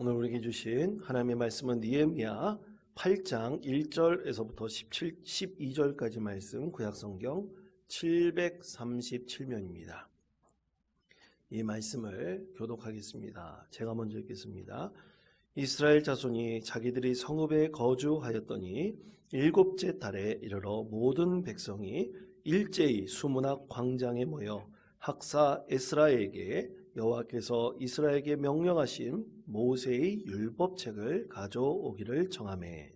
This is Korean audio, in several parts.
오늘 우리에게 주신 하나님의 말씀은 느헤미야 8장 1절에서부터 12절까지 말씀, 구약성경 737면입니다. 이 말씀을 교독하겠습니다. 제가 먼저 읽겠습니다. 이스라엘 자손이 자기들이 성읍에 거주하였더니 7째 달에 이르러 모든 백성이 일제히 수문학 광장에 모여 학사 에스라에게 여호와께서 이스라엘에게 명령하신 모세의 율법책을 가져오기를 정하매,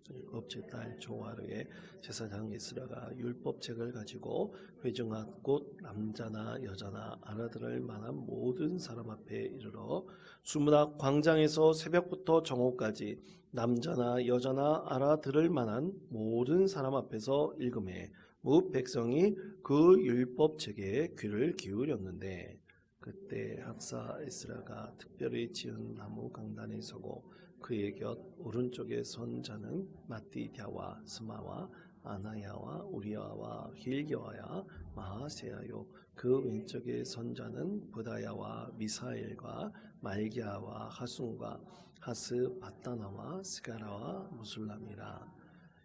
7째 달 조하루에 제사장 에스라가 율법책을 가지고 회중한 곧 남자나 여자나 알아들을 만한 모든 사람 앞에 이르러 수문학 광장에서 새벽부터 정오까지 남자나 여자나 알아들을 만한 모든 사람 앞에서 읽음에 무 백성이 그 율법책에 귀를 기울였는데, 그때 학사 에스라가 특별히 지은 나무 강단에 서고 그의 곁 오른쪽에 선 자는 마띠디아와 스마와 아나야와 우리아와 힐기야와 마하세야요, 그 왼쪽에 선 자는 부다야와 미사엘과 말기야와 하순과 하스 바다나와 스가라와 무술람이라.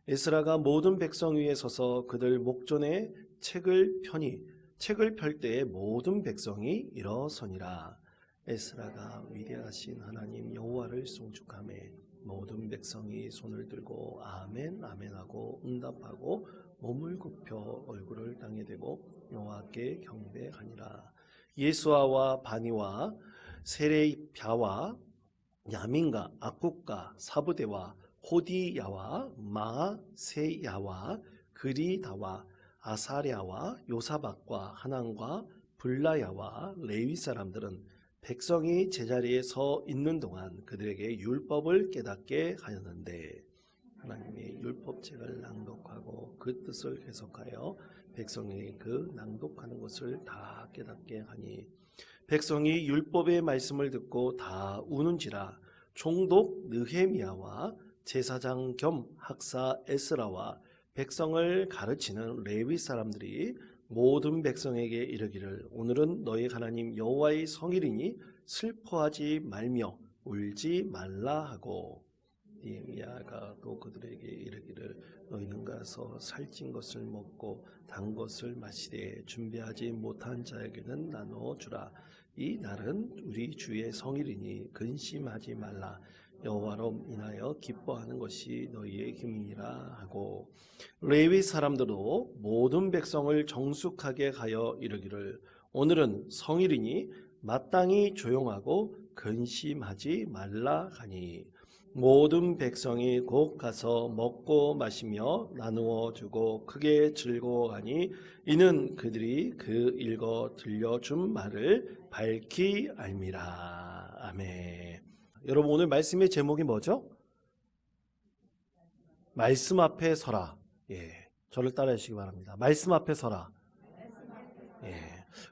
에스라가 모든 백성 위에 서서 그들 목전에 책을 펴니 책을 펼 때에 모든 백성이 일어서니라. 에스라가 위대하신 하나님 여호와를 송축하매 모든 백성이 손을 들고 아멘 아멘 하고 응답하고 몸을 굽혀 얼굴을 땅에 대고 여호와께 경배하니라. 예수아와 바니와 세레비아와 야민과 악국과 사부대와 호디야와 마세야와 그리다와 아사랴와 요사박과 하난과 블라야와 레위 사람들은 백성이 제자리에 서 있는 동안 그들에게 율법을 깨닫게 하였는데, 하나님의 율법책을 낭독하고 그 뜻을 해석하여 백성이 그 낭독하는 것을 다 깨닫게 하니, 백성이 율법의 말씀을 듣고 다 우는지라. 총독 느헤미야와 제사장 겸 학사 에스라와 백성을 가르치는 레위 사람들이 모든 백성에게 이르기를, 오늘은 너희 하나님 여호와의 성일이니 슬퍼하지 말며 울지 말라 하고, 느헤미야가 또 그들에게 이르기를, 너희는 가서 살찐 것을 먹고 단 것을 마시되 준비하지 못한 자에게는 나누어 주라. 이 날은 우리 주의 성일이니 근심하지 말라. 여호와로 인하여 기뻐하는 것이 너희의 힘이니라 하고, 레위 사람들도 모든 백성을 정숙하게 하여 이르기를, 오늘은 성일이니 마땅히 조용하고 근심하지 말라 하니, 모든 백성이 곧 가서 먹고 마시며 나누어 주고 크게 즐거워하니, 이는 그들이 그 읽어 들려준 말을 밝히 알미라. 아멘. 여러분, 오늘 말씀의 제목이 뭐죠? 말씀 앞에 서라. 저를 따라해 주시기 바랍니다. 말씀 앞에 서라.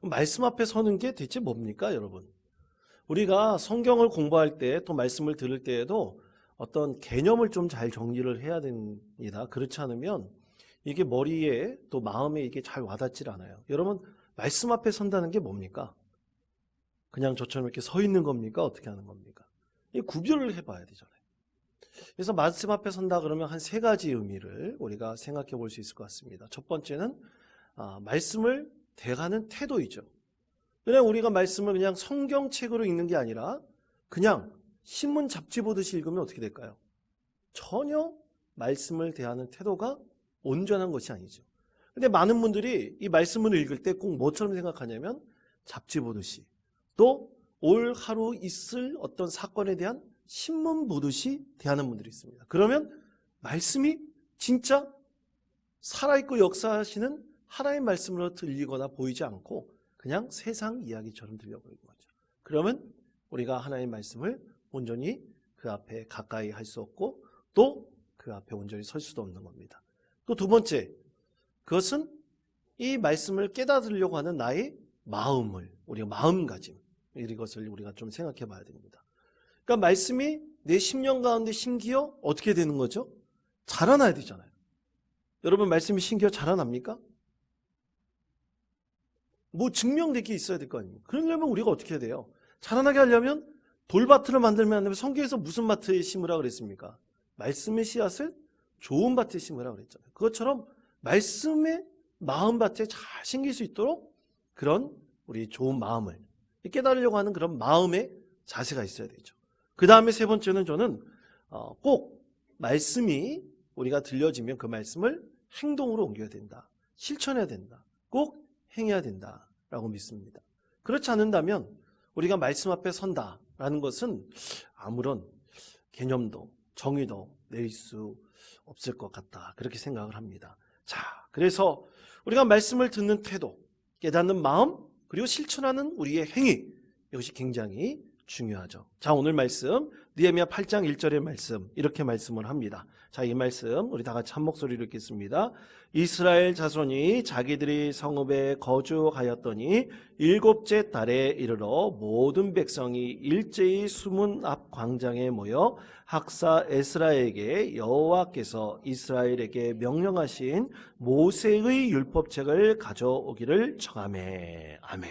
말씀 앞에 서는 게 대체 뭡니까, 여러분? 우리가 성경을 공부할 때, 또 말씀을 들을 때에도 어떤 개념을 좀 잘 정리를 해야 됩니다. 그렇지 않으면 이게 머리에 또 마음에 이게 잘 와닿질 않아요. 여러분, 말씀 앞에 선다는 게 뭡니까? 그냥 저처럼 이렇게 서 있는 겁니까? 어떻게 하는 겁니까? 이 구별을 해봐야 되잖아요. 그래서 말씀 앞에 선다 그러면 한 3가지 의미를 우리가 생각해 볼 수 있을 것 같습니다. 첫 번째는 말씀을 대하는 태도이죠. 그냥 우리가 말씀을 그냥 성경책으로 읽는 게 아니라 그냥 신문 잡지 보듯이 읽으면 어떻게 될까요? 전혀 말씀을 대하는 태도가 온전한 것이 아니죠. 근데 많은 분들이 이 말씀을 읽을 때 꼭 뭐처럼 생각하냐면 잡지 보듯이, 또 올 하루 있을 어떤 사건에 대한 신문 보듯이 대하는 분들이 있습니다. 그러면 말씀이 진짜 살아있고 역사하시는 하나님의 말씀으로 들리거나 보이지 않고 그냥 세상 이야기처럼 들려보이는 거죠. 그러면 우리가 하나님의 말씀을 온전히 그 앞에 가까이 할 수 없고 또 그 앞에 온전히 설 수도 없는 겁니다. 또 두 번째, 그것은 이 말씀을 깨닫으려고 하는 나의 마음을, 우리가 마음가짐, 이것을 우리가 좀 생각해 봐야 됩니다. 그러니까 말씀이 내 심령 가운데 심기어 어떻게 되는 거죠? 자라나야 되잖아요. 여러분, 말씀이 심기어 자라납니까? 뭐 증명될 게 있어야 될 거 아닙니까? 그러려면 우리가 어떻게 해야 돼요? 자라나게 하려면 돌밭을 만들면 안 되면 성경에서 무슨 밭에 심으라 그랬습니까? 말씀의 씨앗을 좋은 밭에 심으라 그랬잖아요. 그것처럼 말씀의 마음밭에 잘 심길 수 있도록 그런 우리 좋은 마음을 깨달으려고 하는 그런 마음의 자세가 있어야 되죠. 그 다음에 세 번째는 저는 꼭 말씀이 우리가 들려지면 그 말씀을 행동으로 옮겨야 된다. 실천해야 된다. 꼭 행해야 된다라고 믿습니다. 그렇지 않는다면 우리가 말씀 앞에 선다라는 것은 아무런 개념도 정의도 내릴 수 없을 것 같다. 그렇게 생각을 합니다. 자, 그래서 우리가 말씀을 듣는 태도, 깨닫는 마음, 그리고 실천하는 우리의 행위, 이것이 굉장히 중요하죠. 자, 오늘 말씀 느헤미야 8장 1절의 말씀 이렇게 말씀을 합니다. 자, 이 말씀 우리 다 같이 한 목소리로 읽겠습니다. 이스라엘 자손이 자기들이 성읍에 거주하였더니 7째 달에 이르러 모든 백성이 일제히 수문 앞 광장에 모여 학사 에스라에게 여호와께서 이스라엘에게 명령하신 모세의 율법책을 가져오기를 청하매. 아멘.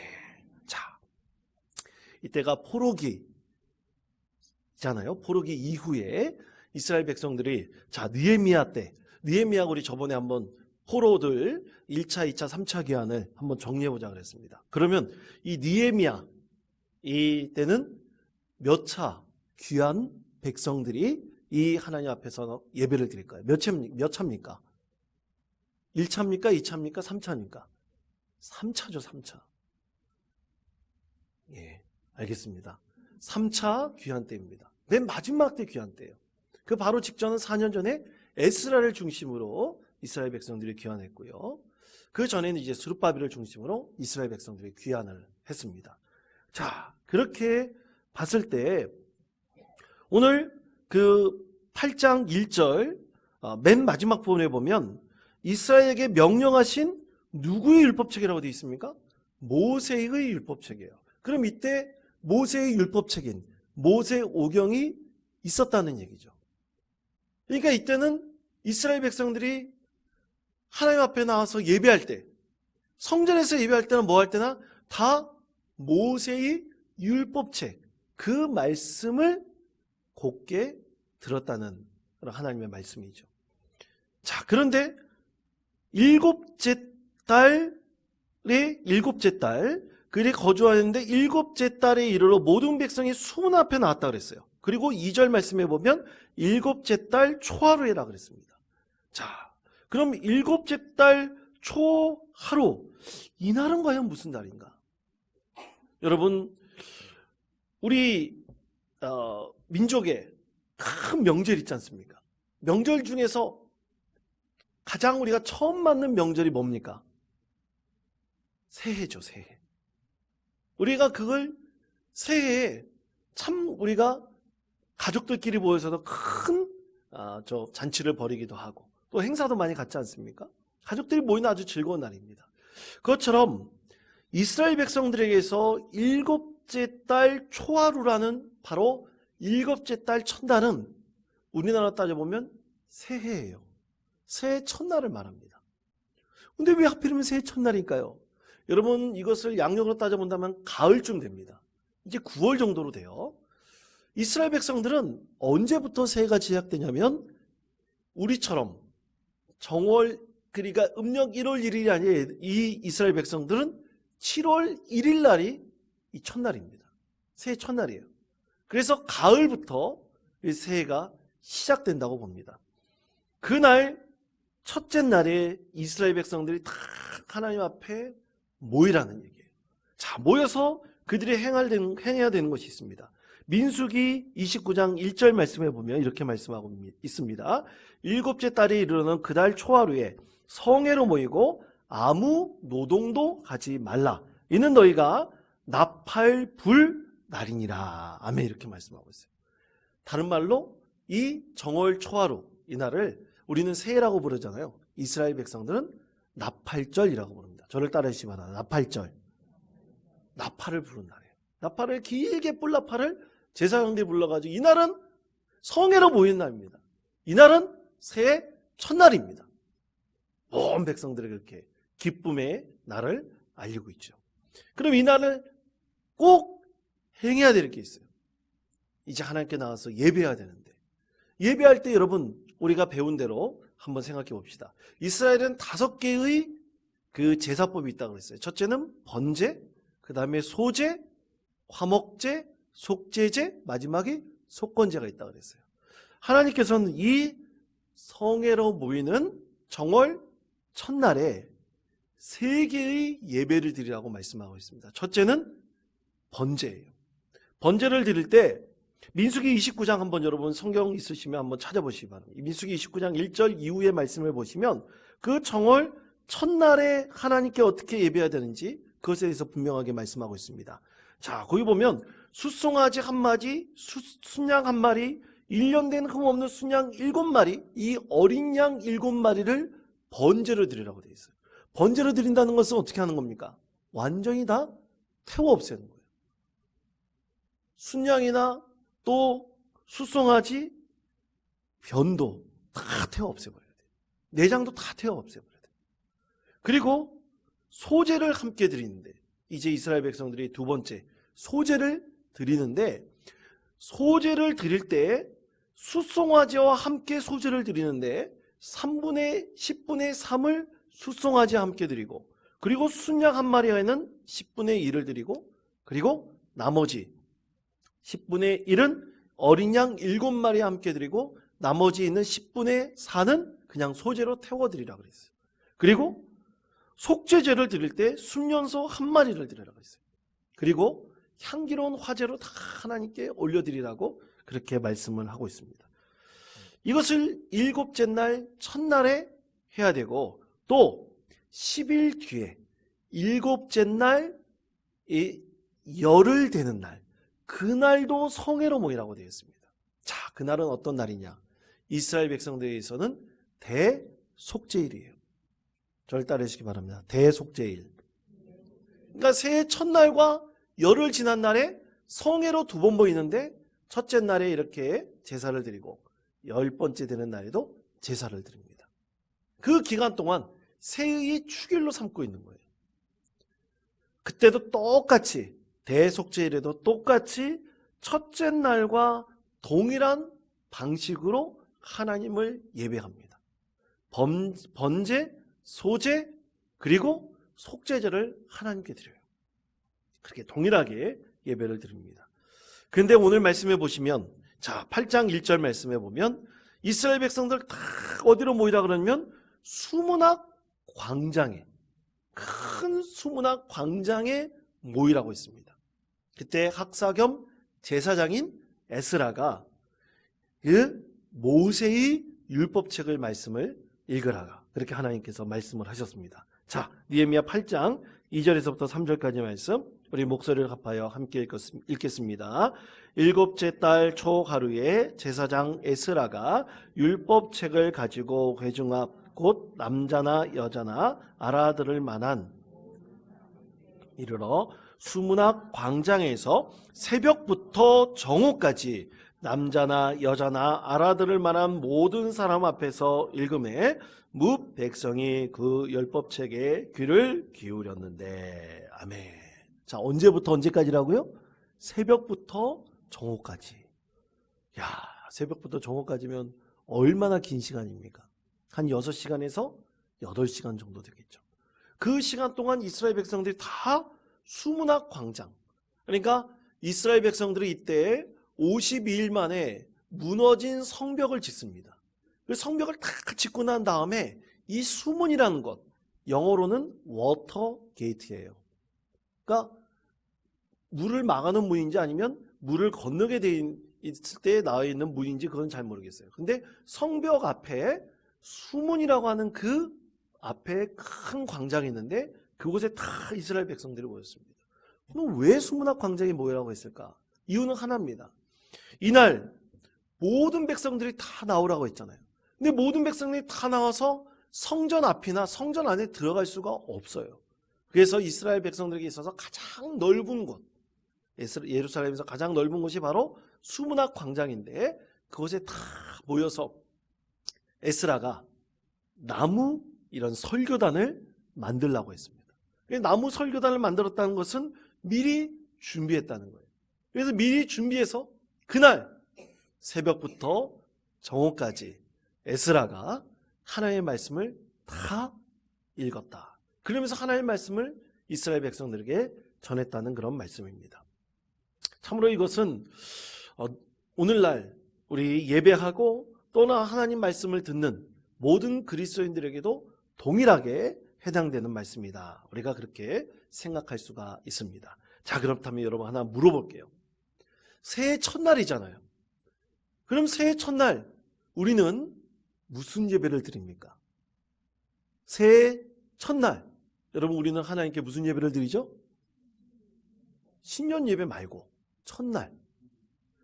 자, 이때가 포로기잖아요. 포로기 이후에 이스라엘 백성들이 느헤미야 때, 느헤미야가 우리 저번에 한번 포로들 1차, 2차, 3차 기한을 한번 정리해보자 그랬습니다. 그러면 이 느헤미야 이 때는 몇 차 귀한 백성들이 이 하나님 앞에서 예배를 드릴까요? 몇 차입니까? 1차입니까? 2차입니까? 3차입니까? 3차죠, 3차. 예, 알겠습니다. 3차 귀한 때입니다. 맨 마지막 때 귀한 때예요. 그 바로 직전은 4년 전에 에스라를 중심으로 이스라엘 백성들이 귀환했고요. 그 전에는 이제 스룹바벨을 중심으로 이스라엘 백성들이 귀환을 했습니다. 자, 그렇게 봤을 때 오늘 그 8장 1절 맨 마지막 부분에 보면 이스라엘에게 명령하신 누구의 율법책이라고 되어 있습니까? 모세의 율법책이에요. 그럼 이때 모세의 율법책인 모세 오경이 있었다는 얘기죠. 그러니까 이때는 이스라엘 백성들이 하나님 앞에 나와서 예배할 때, 성전에서 예배할 때나 뭐 할 때나 다 모세의 율법책, 그 말씀을 곧게 들었다는 그런 하나님의 말씀이죠. 자, 그런데 7째 달에 7째 달 그리 거주하였는데 7째 달에 이르러 모든 백성이 수문 앞에 나왔다 그랬어요. 그리고 2절 말씀에 보면 7째 달 초하루에라 그랬습니다. 자, 그럼 7째 달 초하루, 이날은 과연 무슨 달인가? 여러분, 우리 민족의 큰 명절 있지 않습니까? 명절 중에서 가장 우리가 처음 맞는 명절이 뭡니까? 새해죠, 새해. 우리가 그걸 새해에 참 우리가 가족들끼리 모여서도 큰 잔치를 벌이기도 하고 또 행사도 많이 갖지 않습니까? 가족들이 모이는 아주 즐거운 날입니다. 그것처럼 이스라엘 백성들에게서 7째 달 초하루라는 바로 7째 달 첫날은 우리나라 따져보면 새해예요. 새해 첫날을 말합니다. 근데 왜 하필이면 새해 첫날일까요? 여러분, 이것을 양력으로 따져본다면 가을쯤 됩니다. 이제 9월 정도로 돼요. 이스라엘 백성들은 언제부터 새해가 시작되냐면 우리처럼 정월, 그러니까 음력 1월 1일이 아니에요. 이 이스라엘 백성들은 7월 1일 날이 이 첫날입니다. 새해 첫날이에요. 그래서 가을부터 새해가 시작된다고 봅니다. 그날 첫째 날에 이스라엘 백성들이 다 하나님 앞에 모이라는 얘기예요. 자, 모여서 그들이 행해야 되는 것이 있습니다. 민수기 29장 1절 말씀에 보면 이렇게 말씀하고 있습니다. 7째 달에 이르는 그달 초하루에 성회로 모이고 아무 노동도 하지 말라. 이는 너희가 나팔 불 날이니라. 아멘. 이렇게 말씀하고 있어요. 다른 말로 이 정월 초하루, 이 날을 우리는 새해라고 부르잖아요. 이스라엘 백성들은 나팔절이라고 부릅니다. 저를 따라해 주시기 바랍니다. 나팔절. 나팔을 부른 날이에요. 나팔을 길게 뿔 나팔을 제사장들이 불러가지고 이날은 성회로 모인 날입니다. 이날은 새해 첫날입니다. 온 백성들에게 그렇게 기쁨의 날을 알리고 있죠. 그럼 이 날을 꼭 행해야 될 게 있어요. 이제 하나님께 나와서 예배해야 되는데, 예배할 때 여러분 우리가 배운 대로 한번 생각해 봅시다. 이스라엘은 5개의 그 제사법이 있다고 그랬어요. 첫째는 번제, 그 다음에 소제, 화목제, 속죄제, 마지막에 속건제가 있다고 그랬어요. 하나님께서는 이 성회로 모이는 정월 첫날에 3개의 예배를 드리라고 말씀하고 있습니다. 첫째는 번제예요. 번제를 드릴 때 민수기 29장 한번 여러분 성경 있으시면 한번 찾아보시기 바랍니다. 민수기 29장 1절 이후의 말씀을 보시면 그 정월 첫날에 하나님께 어떻게 예배해야 되는지 그것에 대해서 분명하게 말씀하고 있습니다. 자, 거기 보면 숫송아지 1마리, 순양 1마리, 1년 된 흠없는 순양 7마리, 이 어린 양 7마리를 번제로 드리라고 되어 있어요. 번제로 드린다는 것은 어떻게 하는 겁니까? 완전히 다 태워 없애는 거예요. 순양이나 또 숫송아지, 변도 다 태워 없애버려야 돼요. 내장도 다 태워 없애버려야 돼요. 그리고 소제를 함께 드리는데, 이제 이스라엘 백성들이 두 번째 소제를 드리는데, 소제를 드릴 때 숫송아지와 함께 소제를 드리는데 10분의 3을 숫송아지와 함께 드리고, 그리고 순양 1마리에는 10분의 1을 드리고, 그리고 나머지 10분의 1은 어린 양 7마리와 함께 드리고, 나머지 있는 10분의 4는 그냥 소제로 태워드리라고 그랬어요. 그리고 속죄제를 드릴 때 순년소 1마리를 드리라고 했어요. 그리고 향기로운 화제로 다 하나님께 올려드리라고 그렇게 말씀을 하고 있습니다. 이것을 7째 날 첫날에 해야 되고, 또 10일 뒤에 7째 날 열흘 되는 날, 그날도 성회로 모이라고 되어 있습니다. 자, 그날은 어떤 날이냐? 이스라엘 백성들에게서는 대속죄일이에요. 저를 따르시기 바랍니다. 대속죄일. 그러니까 새해 첫날과 열흘 지난 날에 성회로 2번 모이는데, 첫째 날에 이렇게 제사를 드리고 10번째 되는 날에도 제사를 드립니다. 그 기간 동안 새의 축일로 삼고 있는 거예요. 그때도 똑같이, 대속죄일에도 똑같이 첫째 날과 동일한 방식으로 하나님을 예배합니다. 번제, 소제, 그리고 속죄제를 하나님께 드려요. 그렇게 동일하게 예배를 드립니다. 그런데 오늘 말씀해 보시면, 자, 8장 1절 말씀해 보면 이스라엘 백성들 다 어디로 모이라 그러면 수문학 광장에, 큰 수문학 광장에 모이라고 했습니다. 그때 학사 겸 제사장인 에스라가 그 모세의 율법책을 말씀을 읽으라가 그렇게 하나님께서 말씀을 하셨습니다. 자, 느헤미야 8장 2절에서부터 3절까지 말씀 우리 목소리를 합하여 함께 읽겠습니다. 7째 달 초하루에 제사장 에스라가 율법책을 가지고 회중 앞 곧 남자나 여자나 알아들을 만한 이르러 수문학 광장에서 새벽부터 정오까지 남자나 여자나 알아들을 만한 모든 사람 앞에서 읽음에 뭇 백성이 그 율법책에 귀를 기울였는데. 아멘. 자, 언제부터 언제까지라고요? 새벽부터 정오까지. 야, 새벽부터 정오까지면 얼마나 긴 시간입니까? 한 6시간에서 8시간 정도 되겠죠. 그 시간 동안 이스라엘 백성들이 다 수문학 광장, 그러니까 이스라엘 백성들이 이때 52일 만에 무너진 성벽을 짓습니다. 그 성벽을 다 짓고 난 다음에 이 수문이라는 것, 영어로는 워터 게이트예요. 그러니까 물을 막아놓은 문인지 아니면 물을 건너게 돼 있을 때 나와 있는 문인지 그건 잘 모르겠어요. 근데 성벽 앞에 수문이라고 하는 그 앞에 큰 광장이 있는데 그곳에 다 이스라엘 백성들이 모였습니다. 그럼 왜 수문학 광장에 모이라고 했을까? 이유는 하나입니다. 이날 모든 백성들이 다 나오라고 했잖아요. 근데 모든 백성들이 다 나와서 성전 앞이나 성전 안에 들어갈 수가 없어요. 그래서 이스라엘 백성들에게 있어서 가장 넓은 곳, 예루살렘에서 가장 넓은 곳이 바로 수문학 광장인데 그곳에 다 모여서 에스라가 나무 이런 설교단을 만들라고 했습니다. 나무 설교단을 만들었다는 것은 미리 준비했다는 거예요. 그래서 미리 준비해서 그날 새벽부터 정오까지 에스라가 하나님의 말씀을 다 읽었다. 그러면서 하나님의 말씀을 이스라엘 백성들에게 전했다는 그런 말씀입니다. 참으로 이것은 오늘날 우리 예배하고 또나 하나님 말씀을 듣는 모든 그리스도인들에게도 동일하게 해당되는 말씀이다. 우리가 그렇게 생각할 수가 있습니다. 자, 그렇다면 여러분 하나 물어볼게요. 새해 첫날이잖아요. 그럼 새해 첫날 우리는 무슨 예배를 드립니까? 새해 첫날 여러분 우리는 하나님께 무슨 예배를 드리죠? 신년 예배 말고 첫날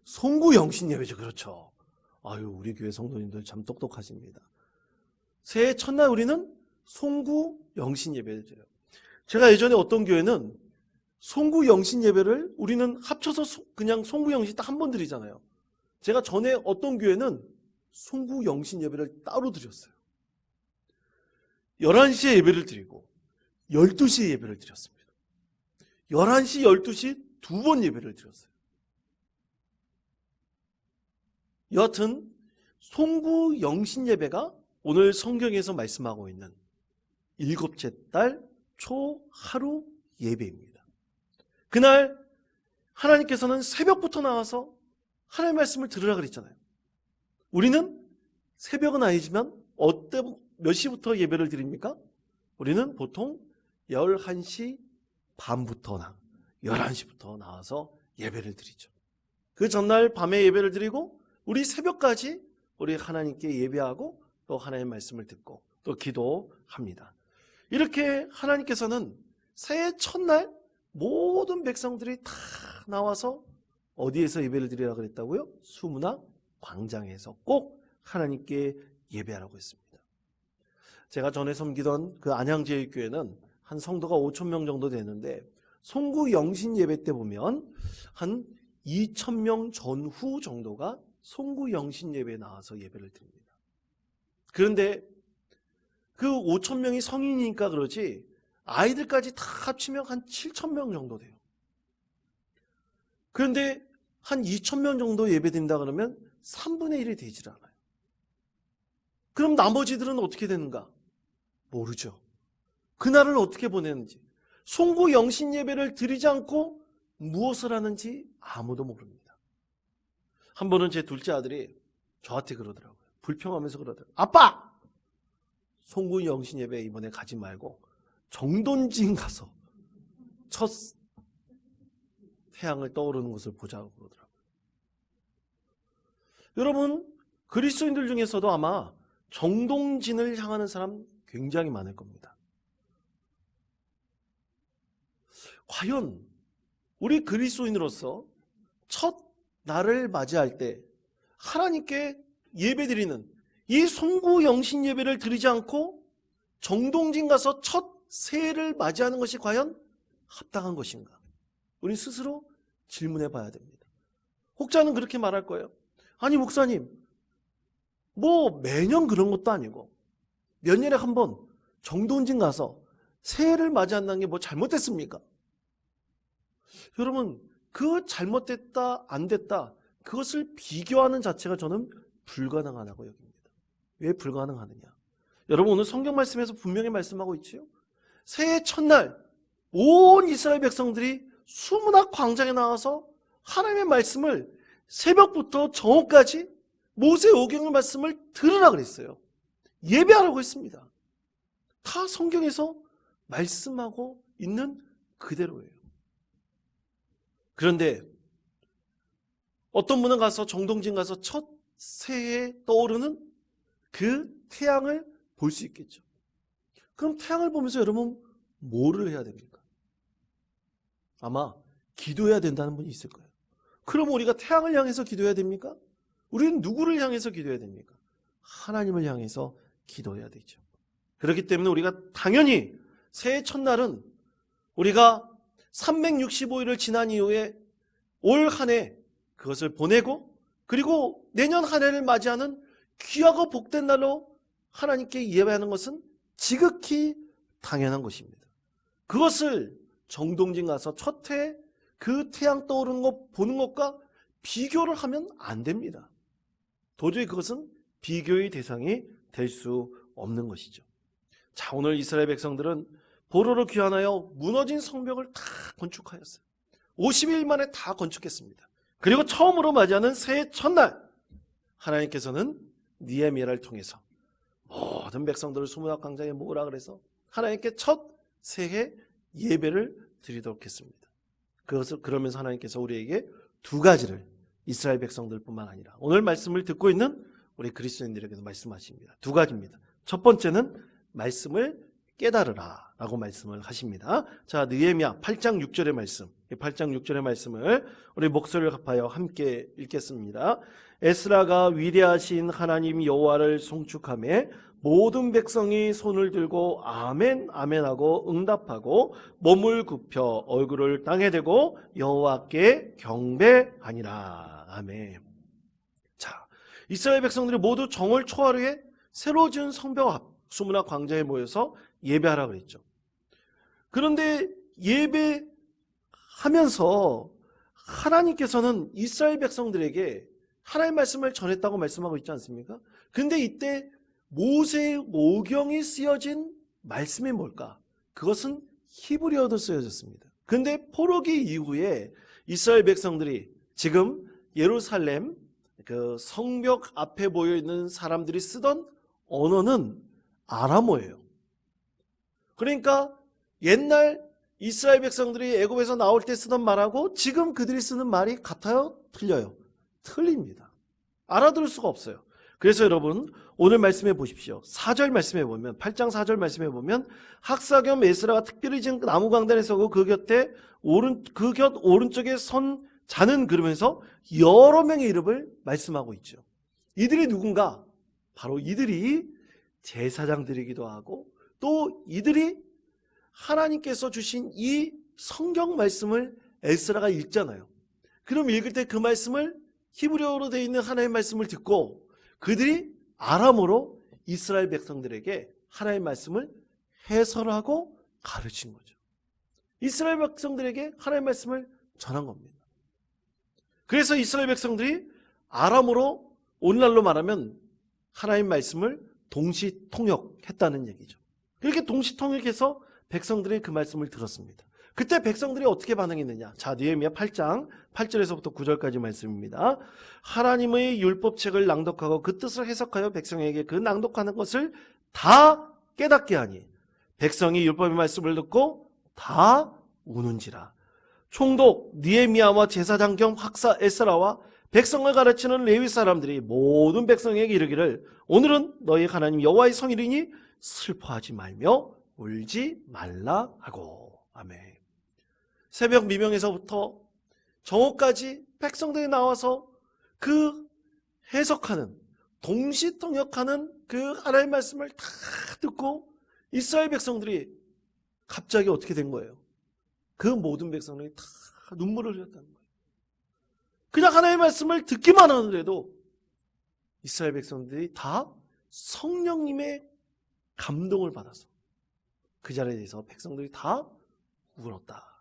송구영신 예배죠. 그렇죠. 아유, 우리 교회 성도님들 참 똑똑하십니다. 새해 첫날 우리는 송구영신 예배를 드려요. 제가 예전에 어떤 교회는 송구영신 예배를 우리는 합쳐서 그냥 송구영신 딱 한 번 드리잖아요. 제가 전에 어떤 교회는 송구영신 예배를 따로 드렸어요. 11시에 예배를 드리고 12시에 예배를 드렸습니다. 11시, 12시 두 번 예배를 드렸어요. 여하튼 송구영신 예배가 오늘 성경에서 말씀하고 있는 일곱째 달 초하루 예배입니다. 그날 하나님께서는 새벽부터 나와서 하나님의 말씀을 들으라 그랬잖아요. 우리는 새벽은 아니지만 몇 시부터 예배를 드립니까? 우리는 보통 11시 반부터나 11시부터 나와서 예배를 드리죠. 그 전날 밤에 예배를 드리고 우리 새벽까지 우리 하나님께 예배하고 또 하나님의 말씀을 듣고 또 기도합니다. 이렇게 하나님께서는 새해 첫날 모든 백성들이 다 나와서 어디에서 예배를 드리라고 그랬다고요? 수문학 광장에서 꼭 하나님께 예배하라고 했습니다. 제가 전에 섬기던 그 안양제일교회는 한 성도가 5,000명 정도 되는데 송구영신 예배 때 보면 한 2,000명 전후 정도가 송구영신 예배에 나와서 예배를 드립니다. 그런데 그 5,000명이 성인이니까 그러지 아이들까지 다 합치면 한 7,000명 정도 돼요. 그런데 한 2,000명 정도 예배드린다 그러면 3분의 1이 되질 않아요. 그럼 나머지들은 어떻게 되는가? 모르죠. 그날을 어떻게 보내는지, 송구영신 예배를 드리지 않고 무엇을 하는지 아무도 모릅니다. 한 번은 제 둘째 아들이 저한테 그러더라고요. 불평하면서 그러더라고요. 아빠! 송구영신 예배 이번에 가지 말고 정돈진 가서 첫 태양을 떠오르는 것을 보자고 그러더라고요. 여러분, 그리스도인들 중에서도 아마 정동진을 향하는 사람 굉장히 많을 겁니다. 과연 우리 그리스도인으로서 첫 날을 맞이할 때 하나님께 예배드리는 이 송구영신 예배를 드리지 않고 정동진 가서 첫 새해를 맞이하는 것이 과연 합당한 것인가? 우리 스스로 질문해 봐야 됩니다. 혹자는 그렇게 말할 거예요. 아니 목사님, 뭐 매년 그런 것도 아니고 몇 년에 한 번 정동진 가서 새해를 맞이한다는 게 뭐 잘못됐습니까? 여러분, 그 잘못됐다 안 됐다 그것을 비교하는 자체가 저는 불가능하다고 여깁니다. 왜 불가능하느냐? 여러분, 오늘 성경 말씀에서 분명히 말씀하고 있지요. 새해 첫날 온 이스라엘 백성들이 수문학 광장에 나와서 하나님의 말씀을 새벽부터 정오까지 모세오경의 말씀을 들으라 그랬어요. 예배하라고 했습니다. 다 성경에서 말씀하고 있는 그대로예요. 그런데 어떤 분은 가서 정동진 가서 첫 새해에 떠오르는 그 태양을 볼 수 있겠죠. 그럼 태양을 보면서 여러분 뭐를 해야 됩니까? 아마 기도해야 된다는 분이 있을 거예요. 그럼 우리가 태양을 향해서 기도해야 됩니까? 우리는 누구를 향해서 기도해야 됩니까? 하나님을 향해서 기도해야 되죠. 그렇기 때문에 우리가 당연히 새해 첫날은 우리가 365일을 지난 이후에 올 한 해 그것을 보내고 그리고 내년 한 해를 맞이하는 귀하고 복된 날로 하나님께 예배하는 것은 지극히 당연한 것입니다. 그것을 정동진 가서 첫 해 그 태양 떠오르는 것 보는 것과 비교를 하면 안 됩니다. 도저히 그것은 비교의 대상이 될 수 없는 것이죠. 자, 오늘 이스라엘 백성들은 보로를 귀환하여 무너진 성벽을 다 건축하였어요. 50일 만에 다 건축했습니다. 그리고 처음으로 맞이하는 새해 첫날 하나님께서는 느헤미야를 통해서 모든 백성들을 수문학 광장에 모으라 그래서 하나님께 첫 새해 예배를 드리도록 했습니다. 그것을 그러면서 하나님께서 우리에게 두 가지를 이스라엘 백성들뿐만 아니라 오늘 말씀을 듣고 있는 우리 그리스도인들에게도 말씀하십니다. 두 가지입니다. 첫 번째는 말씀을 깨달으라 라고 말씀을 하십니다. 자, 느헤미야 8장 6절의 말씀, 8장 6절의 말씀을 우리 목소리를 합하여 함께 읽겠습니다. 에스라가 위대하신 하나님 여호와를 송축하며 모든 백성이 손을 들고 아멘 아멘 하고 응답하고 몸을 굽혀 얼굴을 땅에 대고 여호와께 경배하니라. 아멘. 자, 이스라엘 백성들이 모두 정월 초하루에 새로 지은 성벽 앞 수문학 광장에 모여서 예배하라 그랬죠. 그런데 예배하면서 하나님께서는 이스라엘 백성들에게 하나님의 말씀을 전했다고 말씀하고 있지 않습니까? 근데 이때 모세의 오경이 쓰여진 말씀이 뭘까? 그것은 히브리어도 쓰여졌습니다. 근데 포로기 이후에 이스라엘 백성들이 지금 예루살렘 그 성벽 앞에 모여 있는 사람들이 쓰던 언어는 아람어예요. 그러니까 옛날 이스라엘 백성들이 애굽에서 나올 때 쓰던 말하고 지금 그들이 쓰는 말이 같아요? 틀려요? 틀립니다. 알아들을 수가 없어요. 그래서 여러분 오늘 말씀해 보십시오. 4절 말씀해 보면 8장 4절 말씀해 보면 학사겸 에스라가 특별히 지은 나무 강단에 서고 그 곁에 그 곁 오른쪽에 선 자는 그러면서 여러 명의 이름을 말씀하고 있죠. 이들이 누군가? 바로 이들이 제사장들이기도 하고 또 이들이 하나님께서 주신 이 성경 말씀을 에스라가 읽잖아요. 그럼 읽을 때 그 말씀을 히브리어로 되어 있는 하나님의 말씀을 듣고 그들이 아람어로 이스라엘 백성들에게 하나님의 말씀을 해설하고 가르친 거죠. 이스라엘 백성들에게 하나님의 말씀을 전한 겁니다. 그래서 이스라엘 백성들이 아람어로 오늘날로 말하면 하나님의 말씀을 동시통역했다는 얘기죠. 그렇게 동시통역해서 백성들이 그 말씀을 들었습니다. 그때 백성들이 어떻게 반응했느냐? 자, 느헤미야 8장 8절에서부터 9절까지 말씀입니다. 하나님의 율법책을 낭독하고 그 뜻을 해석하여 백성에게 그 낭독하는 것을 다 깨닫게 하니 백성이 율법의 말씀을 듣고 다 우는지라. 총독 느헤미야와 제사장 겸 학사 에스라와 백성을 가르치는 레위 사람들이 모든 백성에게 이르기를 오늘은 너희 하나님 여호와의 성일이니 슬퍼하지 말며 울지 말라 하고. 아멘. 새벽 미명에서부터 정오까지 백성들이 나와서 그 해석하는 동시통역하는 그 하나님의 말씀을 다 듣고 이스라엘 백성들이 갑자기 어떻게 된 거예요? 그 모든 백성들이 다 눈물을 흘렸다는 거예요. 그냥 하나님의 말씀을 듣기만 하는데도 이스라엘 백성들이 다 성령님의 감동을 받아서 그 자리에 대해서 백성들이 다 울었다.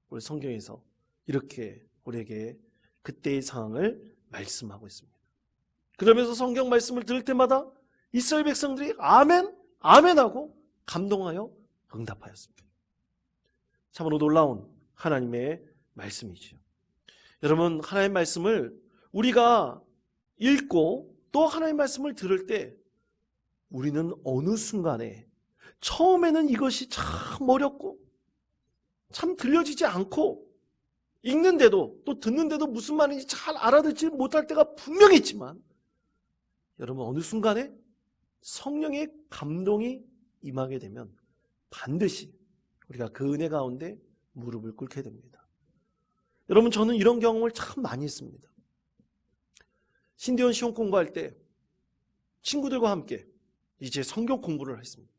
우리 성경에서 이렇게 우리에게 그때의 상황을 말씀하고 있습니다. 그러면서 성경 말씀을 들을 때마다 이스라엘 백성들이 아멘, 아멘 하고 감동하여 응답하였습니다. 참으로 놀라운 하나님의 말씀이죠. 여러분, 하나님의 말씀을 우리가 읽고 또 하나님의 말씀을 들을 때 우리는 어느 순간에 처음에는 이것이 참 어렵고 참 들려지지 않고 읽는데도 또 듣는데도 무슨 말인지 잘 알아듣지 못할 때가 분명히 있지만 여러분 어느 순간에 성령의 감동이 임하게 되면 반드시 우리가 그 은혜 가운데 무릎을 꿇게 됩니다. 여러분 저는 이런 경험을 참 많이 했습니다. 신대원 시험 공부할 때 친구들과 함께 이제 성경 공부를 했습니다.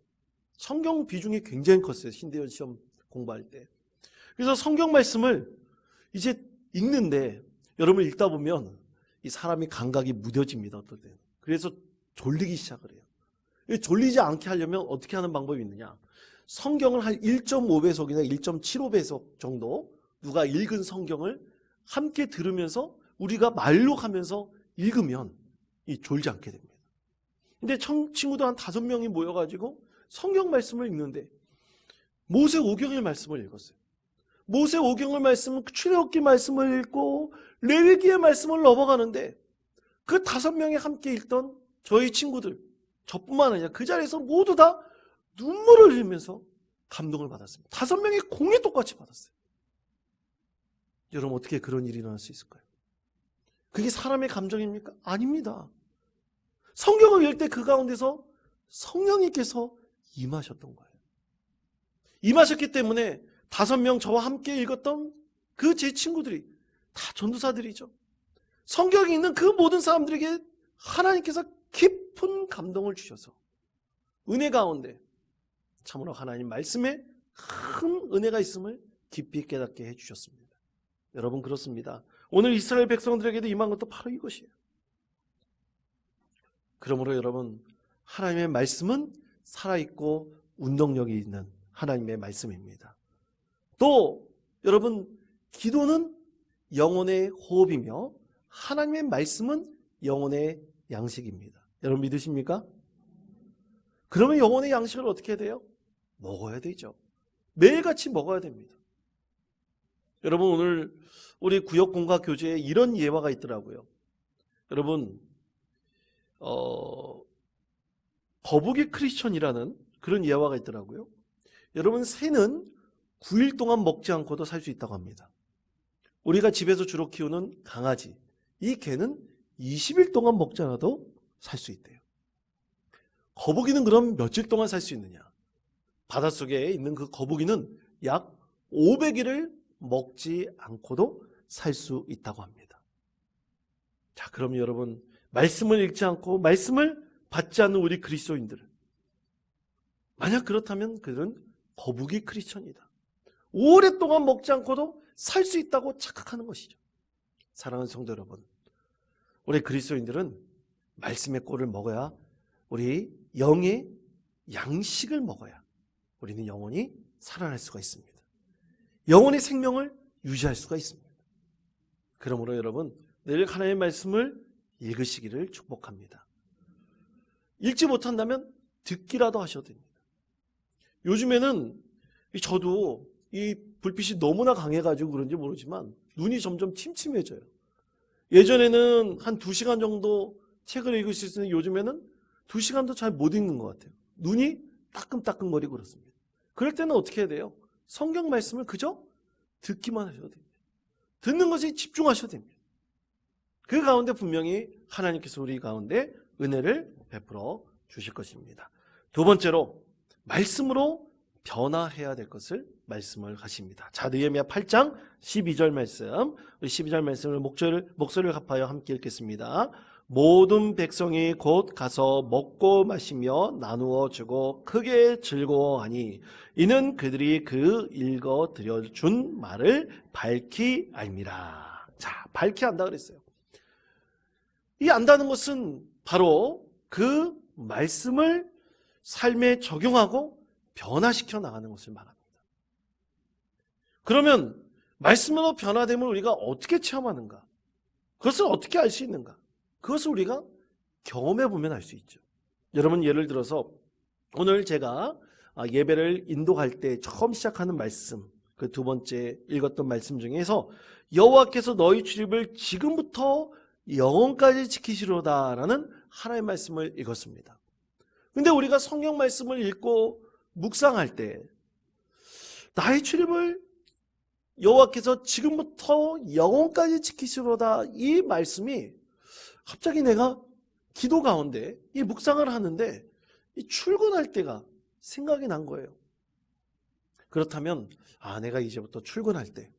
성경 비중이 굉장히 컸어요. 신대원 시험 공부할 때. 그래서 성경 말씀을 이제 읽는데 여러분 읽다 보면 이 사람이 감각이 무뎌집니다. 어떨 때는. 그래서 졸리기 시작을 해요. 졸리지 않게 하려면 어떻게 하는 방법이 있느냐. 성경을 한 1.5배속이나 1.75배속 정도 누가 읽은 성경을 함께 들으면서 우리가 말로 하면서 읽으면 이 졸지 않게 됩니다. 근데 친구들 한 5명이 모여가지고 성경 말씀을 읽는데 모세오경의 말씀을 읽었어요. 모세오경의 말씀은 출애굽기 말씀을 읽고 레위기의 말씀을 넘어가는데 그 5명이 함께 읽던 저희 친구들, 저뿐만 아니라 그 자리에서 모두 다 눈물을 흘리면서 감동을 받았습니다. 5명이 공이 똑같이 받았어요. 여러분, 어떻게 그런 일이 일어날 수 있을까요? 그게 사람의 감정입니까? 아닙니다. 성경을 읽을 때 그 가운데서 성령님께서 임하셨던 거예요. 임하셨기 때문에 5명 저와 함께 읽었던 그 제 친구들이 다 전도사들이죠. 성경에 있는 그 모든 사람들에게 하나님께서 깊은 감동을 주셔서 은혜 가운데 참으로 하나님 말씀에 큰 은혜가 있음을 깊이 깨닫게 해주셨습니다. 여러분, 그렇습니다. 오늘 이스라엘 백성들에게도 임한 것도 바로 이것이에요. 그러므로 여러분, 하나님의 말씀은 살아있고 운동력이 있는 하나님의 말씀입니다. 또 여러분, 기도는 영혼의 호흡이며 하나님의 말씀은 영혼의 양식입니다. 여러분, 믿으십니까? 그러면 영혼의 양식을 어떻게 해야 돼요? 먹어야 되죠. 매일같이 먹어야 됩니다. 여러분, 오늘 우리 구역공과 교재에 이런 예화가 있더라고요. 여러분, 거북이 크리스천이라는 그런 예화가 있더라고요. 여러분, 새는 9일 동안 먹지 않고도 살 수 있다고 합니다. 우리가 집에서 주로 키우는 강아지, 이 개는 20일 동안 먹지 않아도 살 수 있대요. 거북이는 그럼 며칠 동안 살 수 있느냐? 바닷속에 있는 그 거북이는 약 500일을 먹지 않고도 살 수 있다고 합니다. 자, 그럼 여러분, 말씀을 읽지 않고 말씀을 받지 않는 우리 그리스도인들, 만약 그렇다면 그들은 거북이 크리스천이다. 오랫동안 먹지 않고도 살 수 있다고 착각하는 것이죠. 사랑하는 성도 여러분, 우리 그리스도인들은 말씀의 꼴을 먹어야, 우리 영의 양식을 먹어야 우리는 영원히 살아날 수가 있습니다. 영혼의 생명을 유지할 수가 있습니다. 그러므로 여러분, 늘 하나님의 말씀을 읽으시기를 축복합니다. 읽지 못한다면 듣기라도 하셔도 됩니다. 요즘에는 저도 이 불빛이 너무나 강해가지고 그런지 모르지만 눈이 점점 침침해져요. 예전에는 한 2시간 정도 책을 읽을 수 있었는데 요즘에는 2시간도 잘 못 읽는 것 같아요. 눈이 따끔따끔거리고 그렇습니다. 그럴 때는 어떻게 해야 돼요? 성경 말씀을 그저 듣기만 하셔도 됩니다. 듣는 것에 집중하셔도 됩니다. 그 가운데 분명히 하나님께서 우리 가운데 은혜를 베풀어 주실 것입니다. 두 번째로, 말씀으로 변화해야 될 것을 말씀을 하십니다. 자, 느헤미야 8장 12절 말씀, 우리 12절 말씀을 목소리를 합하여 함께 읽겠습니다. 모든 백성이 곧 가서 먹고 마시며 나누어 주고 크게 즐거워하니 이는 그들이 그 읽어 드려준 말을 밝히 알미라. 자, 밝히 안다 그랬어요. 이 안다는 것은 바로 그 말씀을 삶에 적용하고 변화시켜 나가는 것을 말합니다. 그러면 말씀으로 변화됨을 우리가 어떻게 체험하는가? 그것을 어떻게 알 수 있는가? 그것을 우리가 경험해 보면 알 수 있죠. 여러분, 예를 들어서 오늘 제가 예배를 인도할 때 처음 시작하는 말씀, 그 두 번째 읽었던 말씀 중에서 여호와께서 너희 출입을 지금부터 영원까지 지키시로다라는 하나님의 말씀을 읽었습니다. 근데 우리가 성경 말씀을 읽고 묵상할 때 나의 출입을 여호와께서 지금부터 영원까지 지키시로다, 이 말씀이 갑자기 내가 기도 가운데 이 묵상을 하는데 이 출근할 때가 생각이 난 거예요. 그렇다면 내가 이제부터 출근할 때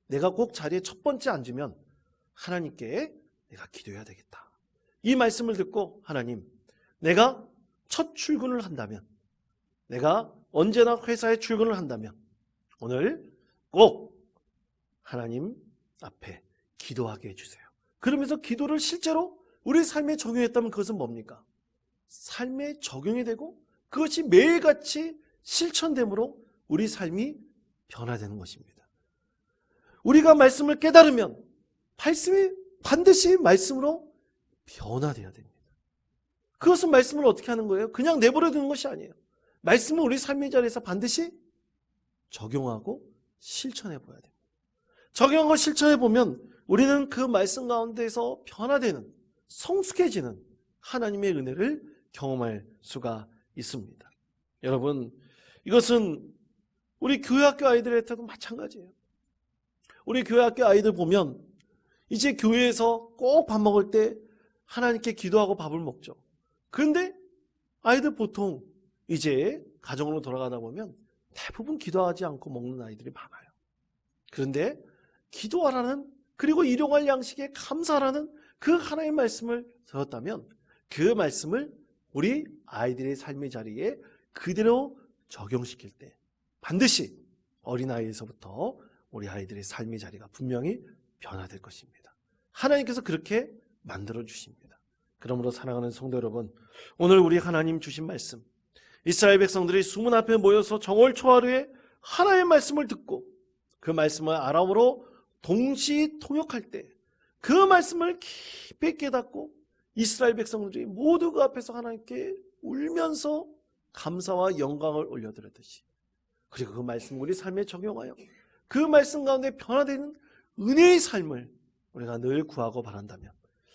내가 꼭 자리에 첫 번째 앉으면 하나님께 내가 기도해야 되겠다. 이 말씀을 듣고 하나님, 내가 첫 출근을 한다면, 내가 언제나 회사에 출근을 한다면 오늘 꼭 하나님 앞에 기도하게 해주세요. 그러면서 기도를 실제로 우리 삶에 적용했다면 그것은 뭡니까? 삶에 적용이 되고 그것이 매일같이 실천됨으로 우리 삶이 변화되는 것입니다. 우리가 말씀을 깨달으면 말씀이 반드시 말씀으로 변화되어야 됩니다. 그것은 말씀을 어떻게 하는 거예요? 그냥 내버려 두는 것이 아니에요. 말씀을 우리 삶의 자리에서 반드시 적용하고 실천해 보아야 됩니다. 적용하고 실천해 보면 우리는 그 말씀 가운데서 변화되는, 성숙해지는 하나님의 은혜를 경험할 수가 있습니다. 여러분, 이것은 우리 교회학교 아이들한테도 마찬가지예요. 우리 교회학교 아이들 보면 이제 교회에서 꼭 밥 먹을 때 하나님께 기도하고 밥을 먹죠. 그런데 아이들 보통 이제 가정으로 돌아가다 보면 대부분 기도하지 않고 먹는 아이들이 많아요. 그런데 기도하라는, 그리고 일용할 양식에 감사하라는 그 하나님의 말씀을 들었다면 그 말씀을 우리 아이들의 삶의 자리에 그대로 적용시킬 때 반드시 어린아이에서부터 우리 아이들의 삶의 자리가 분명히 변화될 것입니다. 하나님께서 그렇게 만들어 주십니다. 그러므로 사랑하는 성도 여러분, 오늘 우리 하나님 주신 말씀, 이스라엘 백성들이 수문 앞에 모여서 정월 초하루에 하나님의 말씀을 듣고 그 말씀을 아람어로 동시 통역할 때 그 말씀을 깊이 깨닫고 이스라엘 백성들이 모두 그 앞에서 하나님께 울면서 감사와 영광을 올려드렸듯이, 그리고 그 말씀을 우리 삶에 적용하여 그 말씀 가운데 변화되는 은혜의 삶을 우리가 늘 구하고 바란다면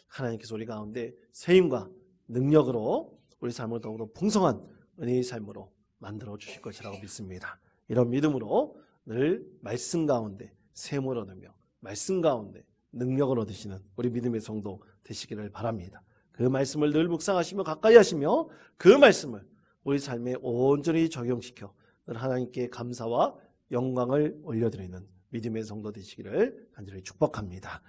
하나님께서 우리 가운데 세임과 능력으로 우리 삶을 더욱더 풍성한 은혜의 삶으로 만들어 주실 것이라고 믿습니다. 이런 믿음으로 늘 말씀 가운데 샘을 얻으며 말씀 가운데 능력을 얻으시는 우리 믿음의 성도 되시기를 바랍니다. 그 말씀을 늘 묵상하시며 가까이 하시며 그 말씀을 우리 삶에 온전히 적용시켜 늘 하나님께 감사와 영광을 올려드리는 믿음의 성도 되시기를 간절히 축복합니다.